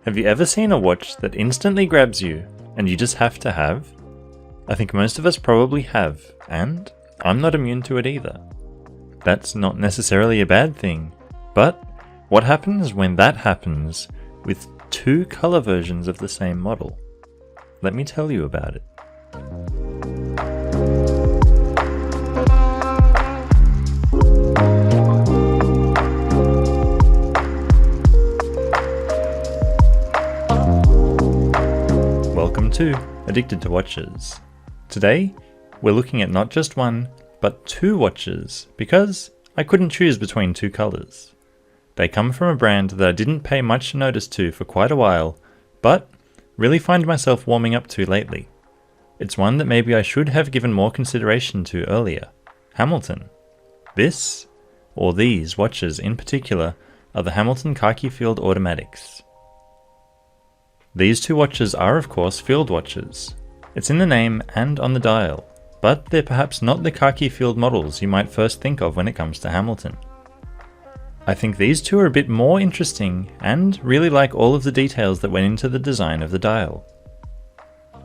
Have you ever seen a watch that instantly grabs you and you just have to have? I think most of us probably have, and I'm not immune to it either. That's not necessarily a bad thing, but what happens when that happens with two color versions of the same model? Let me tell you about it. Welcome to Addicted to Watches. Today, we're looking at not just one, but two watches, because I couldn't choose between two colors. They come from a brand that I didn't pay much notice to for quite a while, but really find myself warming up to lately. It's one that maybe I should have given more consideration to earlier: Hamilton. This, or these watches in particular, are the Hamilton Khaki Field Automatics. These two watches are of course field watches. It's in the name and on the dial, but they're perhaps not the Khaki Field models you might first think of when it comes to Hamilton. I think these two are a bit more interesting and really like all of the details that went into the design of the dial.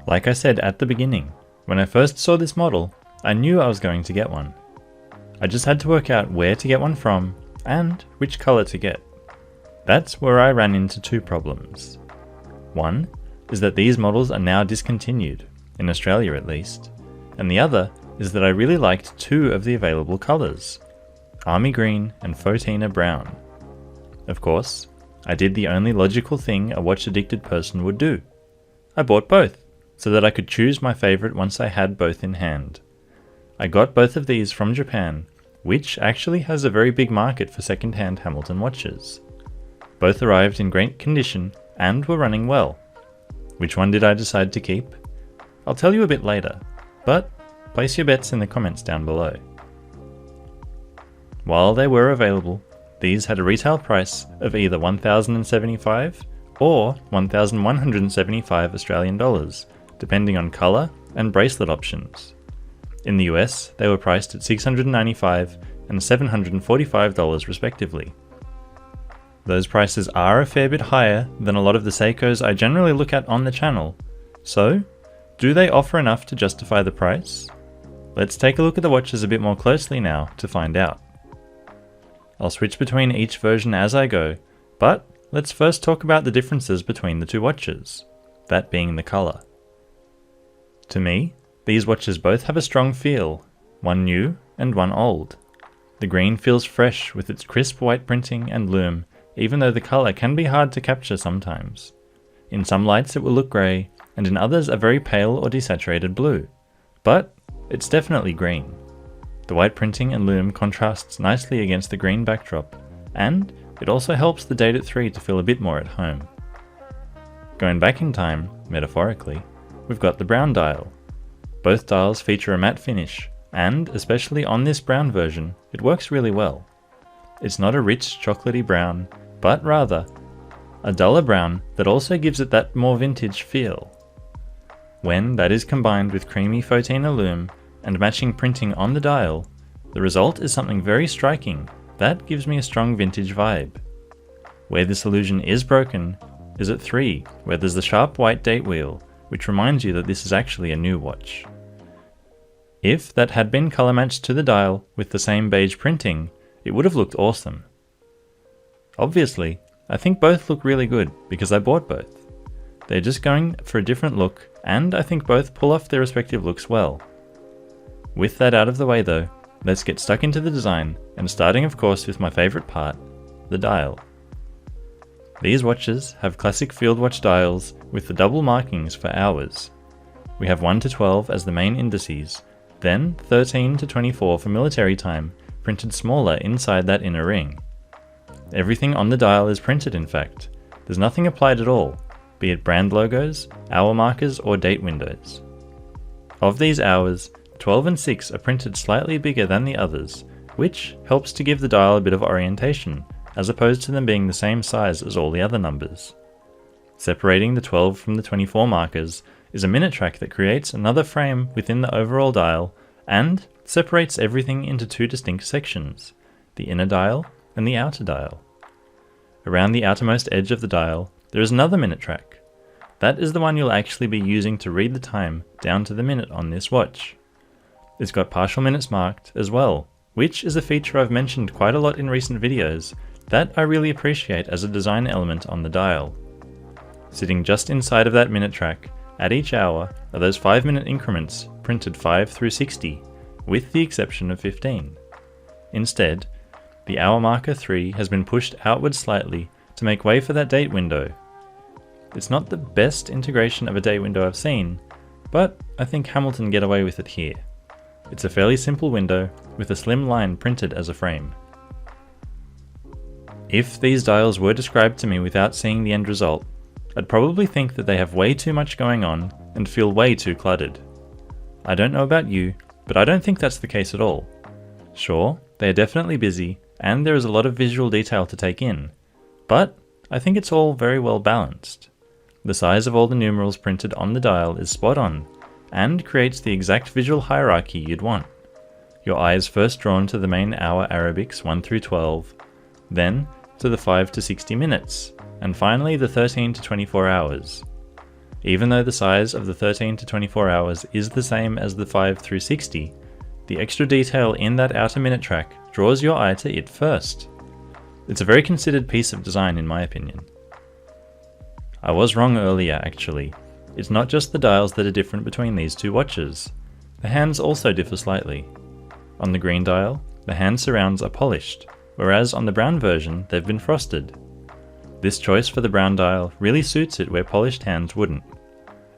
Like I said at the beginning, when I first saw this model, I knew I was going to get one. I just had to work out where to get one from and which color to get. That's where I ran into two problems. One is that these models are now discontinued, in Australia at least, and the other is that I really liked two of the available colours: Army Green and Photina Brown. Of course, I did the only logical thing a watch-addicted person would do. I bought both, so that I could choose my favourite once I had both in hand. I got both of these from Japan, which actually has a very big market for second-hand Hamilton watches. Both arrived in great condition and were running well. Which one did I decide to keep? I'll tell you a bit later, but place your bets in the comments down below. While they were available, these had a retail price of either $1,075 or $1,175 Australian dollars, depending on colour and bracelet options. In the US, they were priced at $695 and $745 respectively. Those prices are a fair bit higher than a lot of the Seikos I generally look at on the channel, so do they offer enough to justify the price? Let's take a look at the watches a bit more closely now to find out. I'll switch between each version as I go, but let's first talk about the differences between the two watches, that being the colour. To me, these watches both have a strong feel, one new and one old. The green feels fresh with its crisp white printing and lume, even though the colour can be hard to capture sometimes. In some lights it will look grey, and in others a very pale or desaturated blue. But it's definitely green. The white printing and lume contrasts nicely against the green backdrop, and it also helps the date at 3 to feel a bit more at home. Going back in time, metaphorically, we've got the brown dial. Both dials feature a matte finish, and especially on this brown version, it works really well. It's not a rich chocolatey brown, but rather a duller brown that also gives it that more vintage feel. When that is combined with creamy Photina lume and matching printing on the dial, the result is something very striking that gives me a strong vintage vibe. Where this illusion is broken is at 3, where there's the sharp white date wheel, which reminds you that this is actually a new watch. If that had been colour matched to the dial with the same beige printing, it would have looked awesome. Obviously, I think both look really good because I bought both. They're just going for a different look, and I think both pull off their respective looks well. With that out of the way though, let's get stuck into the design, and starting of course with my favourite part, the dial. These watches have classic field watch dials with the double markings for hours. We have 1 to 12 as the main indices, then 13 to 24 for military time, printed smaller inside that inner ring. Everything on the dial is printed in fact. There's nothing applied at all, be it brand logos, hour markers or date windows. Of these hours, 12 and 6 are printed slightly bigger than the others, which helps to give the dial a bit of orientation, as opposed to them being the same size as all the other numbers. Separating the 12 from the 24 markers is a minute track that creates another frame within the overall dial and separates everything into two distinct sections, the inner dial and the outer dial. Around the outermost edge of the dial, there is another minute track. That is the one you'll actually be using to read the time down to the minute on this watch. It's got partial minutes marked as well, which is a feature I've mentioned quite a lot in recent videos that I really appreciate as a design element on the dial. Sitting just inside of that minute track, at each hour, are those 5-minute increments printed 5 through 60, with the exception of 15. Instead, the hour marker 3 has been pushed outward slightly to make way for that date window. It's not the best integration of a date window I've seen, but I think Hamilton get away with it here. It's a fairly simple window with a slim line printed as a frame. If these dials were described to me without seeing the end result, I'd probably think that they have way too much going on and feel way too cluttered. I don't know about you, but I don't think that's the case at all. Sure, they are definitely busy and there is a lot of visual detail to take in, but I think it's all very well balanced. The size of all the numerals printed on the dial is spot on, and creates the exact visual hierarchy you'd want. Your eye is first drawn to the main hour Arabics 1 through 12, then to the 5 to 60 minutes, and finally the 13 to 24 hours. Even though the size of the 13 to 24 hours is the same as the 5 through 60, the extra detail in that outer minute track draws your eye to it first. It's a very considered piece of design in my opinion. I was wrong earlier actually. It's not just the dials that are different between these two watches. The hands also differ slightly. On the green dial, the hand surrounds are polished, whereas on the brown version they've been frosted. This choice for the brown dial really suits it where polished hands wouldn't.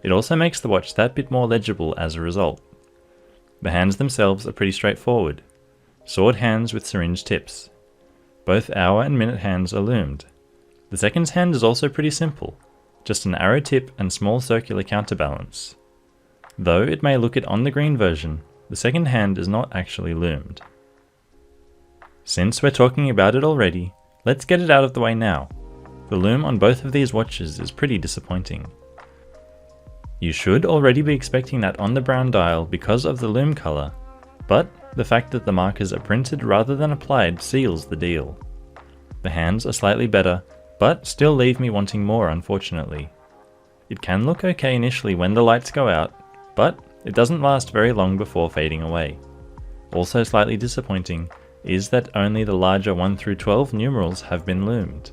It also makes the watch that bit more legible as a result. The hands themselves are pretty straightforward. Sword hands with syringe tips. Both hour and minute hands are loomed. The seconds hand is also pretty simple. Just an arrow tip and small circular counterbalance. Though it may look it on the green version, the second hand is not actually loomed. Since we're talking about it already, let's get it out of the way now. The loom on both of these watches is pretty disappointing. You should already be expecting that on the brown dial because of the loom colour, but the fact that the markers are printed rather than applied seals the deal. The hands are slightly better, but still leave me wanting more unfortunately. It can look okay initially when the lights go out, but it doesn't last very long before fading away. Also slightly disappointing is that only the larger 1 through 12 numerals have been loomed.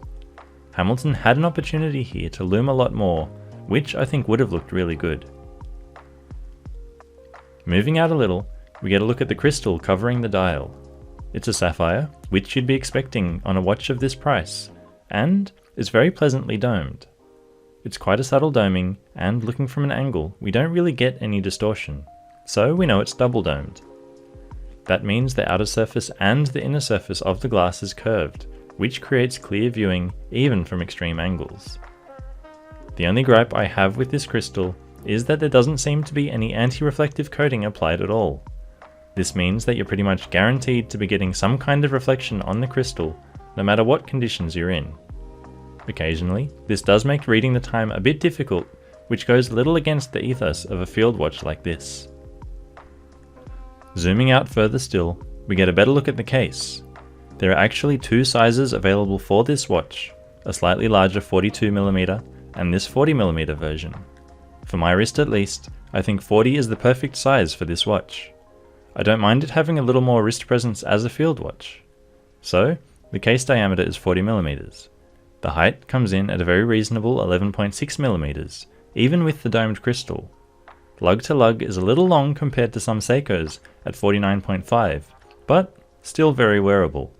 Hamilton had an opportunity here to loom a lot more, which I think would have looked really good. Moving out a little, we get a look at the crystal covering the dial. It's a sapphire, which you'd be expecting on a watch of this price, and is very pleasantly domed. It's quite a subtle doming, and looking from an angle, we don't really get any distortion, so we know it's double domed. That means the outer surface and the inner surface of the glass is curved, which creates clear viewing even from extreme angles. The only gripe I have with this crystal is that there doesn't seem to be any anti-reflective coating applied at all. This means that you're pretty much guaranteed to be getting some kind of reflection on the crystal, no matter what conditions you're in. Occasionally, this does make reading the time a bit difficult, which goes a little against the ethos of a field watch like this. Zooming out further still, we get a better look at the case. There are actually two sizes available for this watch, a slightly larger 42mm and this 40mm version. For my wrist at least, I think 40 is the perfect size for this watch. I don't mind it having a little more wrist presence as a field watch. So, the case diameter is 40mm. The height comes in at a very reasonable 11.6mm, even with the domed crystal. Lug to lug is a little long compared to some Seikos at 49.5, but still very wearable.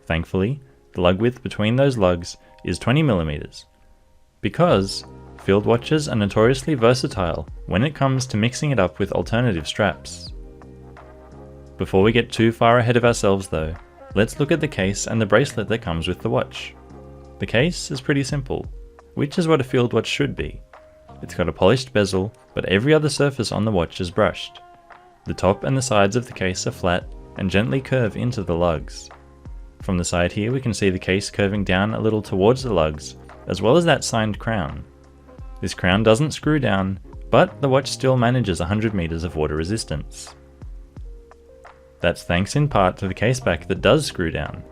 Thankfully, the lug width between those lugs is 20mm, because field watches are notoriously versatile when it comes to mixing it up with alternative straps. Before we get too far ahead of ourselves though, let's look at the case and the bracelet that comes with the watch. The case is pretty simple, which is what a field watch should be. It's got a polished bezel, but every other surface on the watch is brushed. The top and the sides of the case are flat and gently curve into the lugs. From the side here we can see the case curving down a little towards the lugs, as well as that signed crown. This crown doesn't screw down, but the watch still manages 100 meters of water resistance. That's thanks in part to the caseback that does screw down.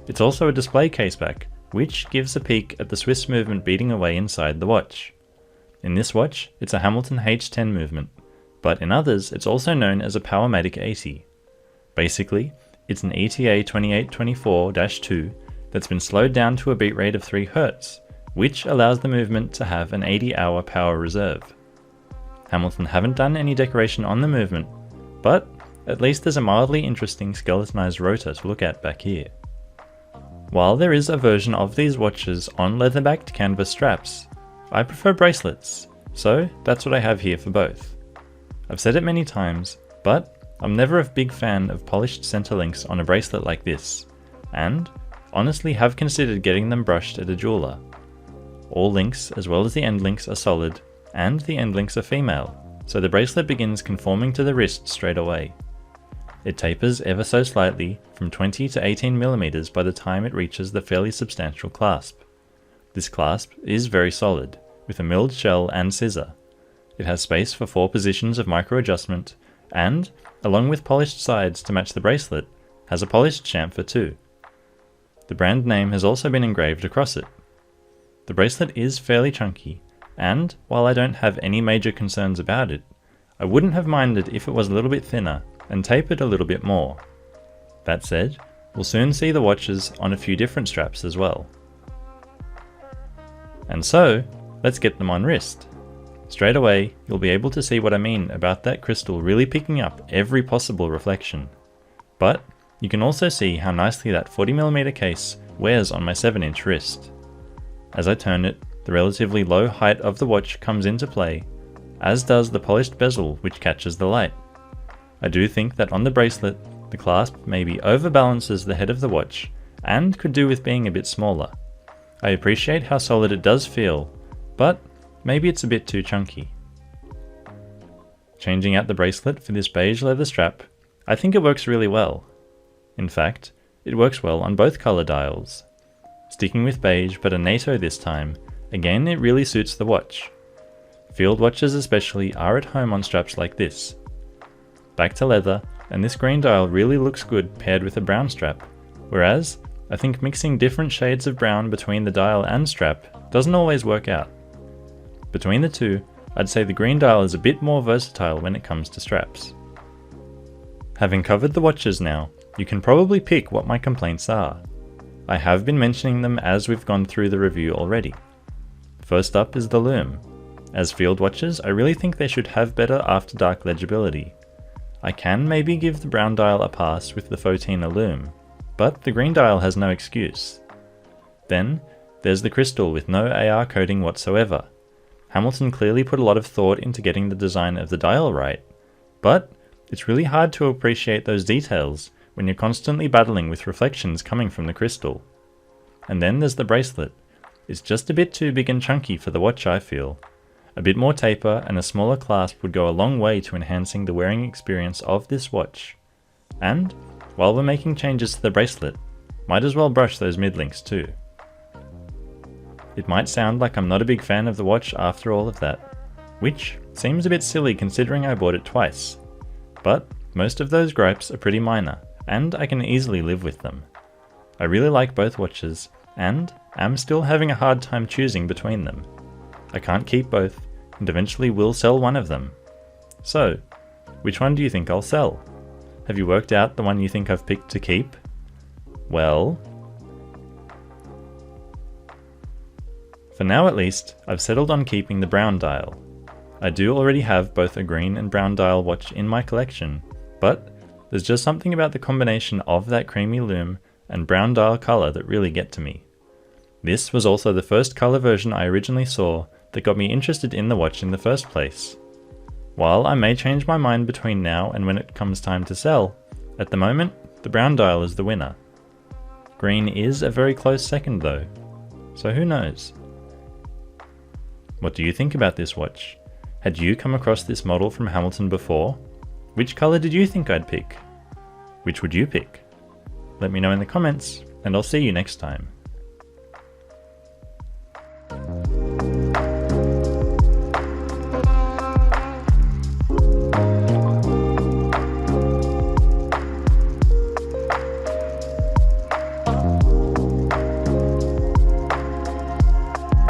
It's also a display caseback, which gives a peek at the Swiss movement beating away inside the watch. In this watch, it's a Hamilton H10 movement, but in others it's also known as a Powermatic 80. Basically, it's an ETA 2824-2 that's been slowed down to a beat rate of 3 Hz, which allows the movement to have an 80-hour power reserve. Hamilton haven't done any decoration on the movement, but at least there's a mildly interesting skeletonized rotor to look at back here. While there is a version of these watches on leather-backed canvas straps, I prefer bracelets, so that's what I have here for both. I've said it many times, but I'm never a big fan of polished center links on a bracelet like this, and honestly have considered getting them brushed at a jeweler. All links as well as the end links are solid, and the end links are female, so the bracelet begins conforming to the wrist straight away. It tapers ever so slightly from 20 to 18mm by the time it reaches the fairly substantial clasp. This clasp is very solid, with a milled shell and scissor. It has space for 4 positions of micro adjustment, and, along with polished sides to match the bracelet, has a polished chamfer too. The brand name has also been engraved across it. The bracelet is fairly chunky, and while I don't have any major concerns about it, I wouldn't have minded if it was a little bit thinner and tapered a little bit more. That said, we'll soon see the watches on a few different straps as well. And so, let's get them on wrist. Straight away, you'll be able to see what I mean about that crystal really picking up every possible reflection. But you can also see how nicely that 40mm case wears on my 7-inch wrist. As I turn it, the relatively low height of the watch comes into play, as does the polished bezel which catches the light. I do think that on the bracelet, the clasp maybe overbalances the head of the watch, and could do with being a bit smaller. I appreciate how solid it does feel, but maybe it's a bit too chunky. Changing out the bracelet for this beige leather strap, I think it works really well. In fact, it works well on both colour dials. Sticking with beige but a NATO this time, again it really suits the watch. Field watches especially are at home on straps like this. Back to leather, and this green dial really looks good paired with a brown strap, whereas I think mixing different shades of brown between the dial and strap doesn't always work out. Between the two, I'd say the green dial is a bit more versatile when it comes to straps. Having covered the watches now, you can probably pick what my complaints are. I have been mentioning them as we've gone through the review already. First up is the lume. As field watches, I really think they should have better after dark legibility. I can maybe give the brown dial a pass with the Photina lume, but the green dial has no excuse. Then, there's the crystal with no AR coating whatsoever. Hamilton clearly put a lot of thought into getting the design of the dial right, but it's really hard to appreciate those details when you're constantly battling with reflections coming from the crystal. And then there's the bracelet. It's just a bit too big and chunky for the watch, I feel. A bit more taper and a smaller clasp would go a long way to enhancing the wearing experience of this watch. And, while we're making changes to the bracelet, might as well brush those mid-links too. It might sound like I'm not a big fan of the watch after all of that, which seems a bit silly considering I bought it twice. But most of those gripes are pretty minor, and I can easily live with them. I really like both watches, and am still having a hard time choosing between them. I can't keep both, and eventually will sell one of them. So, which one do you think I'll sell? Have you worked out the one you think I've picked to keep? Well, for now at least, I've settled on keeping the brown dial. I do already have both a green and brown dial watch in my collection, but there's just something about the combination of that creamy lume and brown dial colour that really get to me. This was also the first colour version I originally saw that got me interested in the watch in the first place. While I may change my mind between now and when it comes time to sell, at the moment, the brown dial is the winner. Green is a very close second though, so who knows? What do you think about this watch? Had you come across this model from Hamilton before? Which colour did you think I'd pick? Which would you pick? Let me know in the comments, and I'll see you next time.